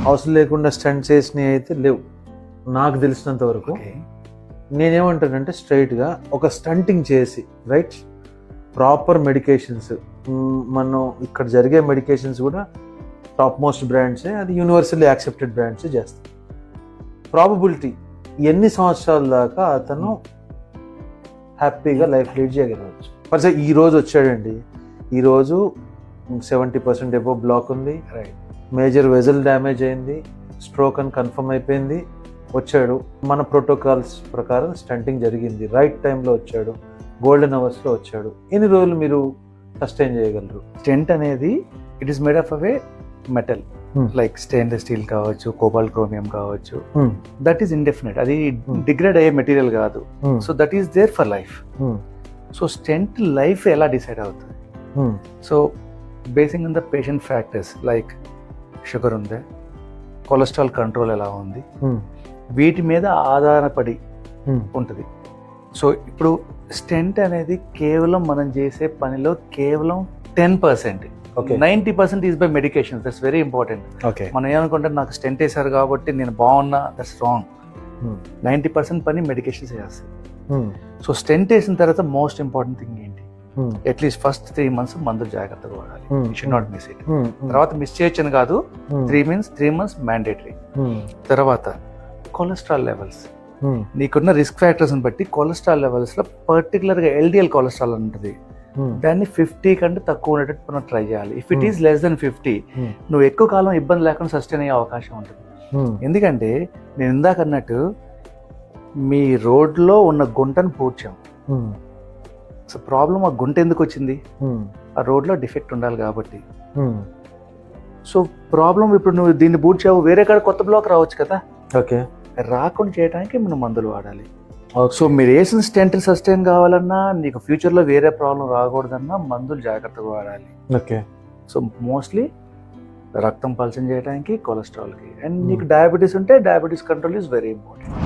అవసరం లేకుండా స్టంట్ చేసినవి అయితే లేవు నాకు తెలిసినంత వరకు. నేనేమంటానంటే స్ట్రైట్గా ఒక స్టంటింగ్ చేసి రైట్ ప్రాపర్ మెడికేషన్స్, మనం ఇక్కడ జరిగే మెడికేషన్స్ కూడా టాప్ మోస్ట్ బ్రాండ్సే, అది యూనివర్సల్లీ యాక్సెప్టెడ్ బ్రాండ్సే చేస్తాయి. ప్రాబబిలిటీ ఎన్ని సంవత్సరాల దాకా అతను హ్యాపీగా లైఫ్ లీడ్ చేయగలవచ్చు. ఫర్ ఈ రోజు వచ్చాడండి, ఈరోజు 70% ఎబో బ్లాక్ ఉంది, మేజర్ వెజల్ డ్యామేజ్ అయింది, స్ట్రోక్ అని కన్ఫర్మ్ అయిపోయింది, వచ్చాడు. మన ప్రోటోకాల్స్ ప్రకారం స్టంటింగ్ జరిగింది, రైట్ టైంలో వచ్చాడు, గోల్డెన్ అవర్స్లో వచ్చాడు. ఎన్ని రోజులు మీరు సస్టైన్ చేయగలరు? స్టెంట్ అనేది ఇట్ ఈస్ మేడ్ ఆఫ్ అవే మెటల్, లైక్ స్టెయిన్లెస్ స్టీల్ కావచ్చు, కోబాల్ట్ క్రోమియం కావచ్చు. దట్ ఈస్ ఇండెఫినెట్, అది డిగ్రేడ్ అయ్యే మెటీరియల్ కాదు. So that is there for life. So stent life ఎలా డిసైడ్ అవుతుంది? So basing on the patient factors like sugar ఉంది, cholesterol control ఎలా ఉంది, వీటి మీద ఆధారపడి ఉంటుంది. సో ఇప్పుడు స్టెంట్ అనేది కేవలం మనం చేసే పనిలో కేవలం 10%, 90% is by medication. That's very important. మనం ఏమనుకుంటే నాకు స్టెంట్ వేసారు కాబట్టి నేను బాగున్నా, దట్స్ రాంగ్. 90% పని మెడికేషన్స్ చేస్తాయి. సో స్టెంట్ వేసిన తర్వాత మోస్ట్ ఇంపార్టెంట్ థింగ్ ఏంటి? అట్లీస్ట్ ఫస్ట్ 3 months మందులు జాగ్రత్తగా వాడాలి. You should not miss it. తర్వాత మిస్ చేయొచ్చని కాదు, 3 months మ్యాండేటరీ. తర్వాత కొలెస్ట్రాల్ లెవెల్స్, నీకున్న రిస్క్ ఫ్యాక్టర్స్ బట్టి కొలెస్ట్రాల్ లెవెల్స్ లో పర్టికులర్ గా LDL కొలెస్ట్రాల్ ఉంటుంది, దాన్ని 50 కంటే తక్కువ ఉండేటట్టు మనం ట్రై చేయాలి. If it is less than 50, నువ్వు ఎక్కువ కాలం ఇబ్బంది లేకుండా సస్టైన్ అయ్యే అవకాశం ఉంటుంది. ఎందుకంటే నేను ఇందాక అన్నట్టు మీ రోడ్లో ఉన్న గుంటను పూడ్చాం. సో ప్రాబ్లం ఆ గుంట ఎందుకు వచ్చింది? ఆ రోడ్లో డిఫెక్ట్ ఉండాలి కాబట్టి. సో ప్రాబ్లం ఇప్పుడు నువ్వు దీన్ని పూడ్చావు, వేరే కాడ కొత్త బ్లాక్ రావచ్చు కదా. ఓకే, రాకుండా చేయడానికి మనం మందులు వాడాలి. సో మీరు వేసిన స్టెంట్ సస్టైన్ కావాలన్నా, నీకు ఫ్యూచర్లో వేరే ప్రాబ్లం రాకూడదన్నా మందులు జాగ్రత్తగా వాడాలి. ఓకే. సో మోస్ట్లీ రక్తం పల్చం చేయడానికి, కొలెస్ట్రాల్కి, అండ్ నీకు డయాబెటీస్ ఉంటే diabetes control is very important.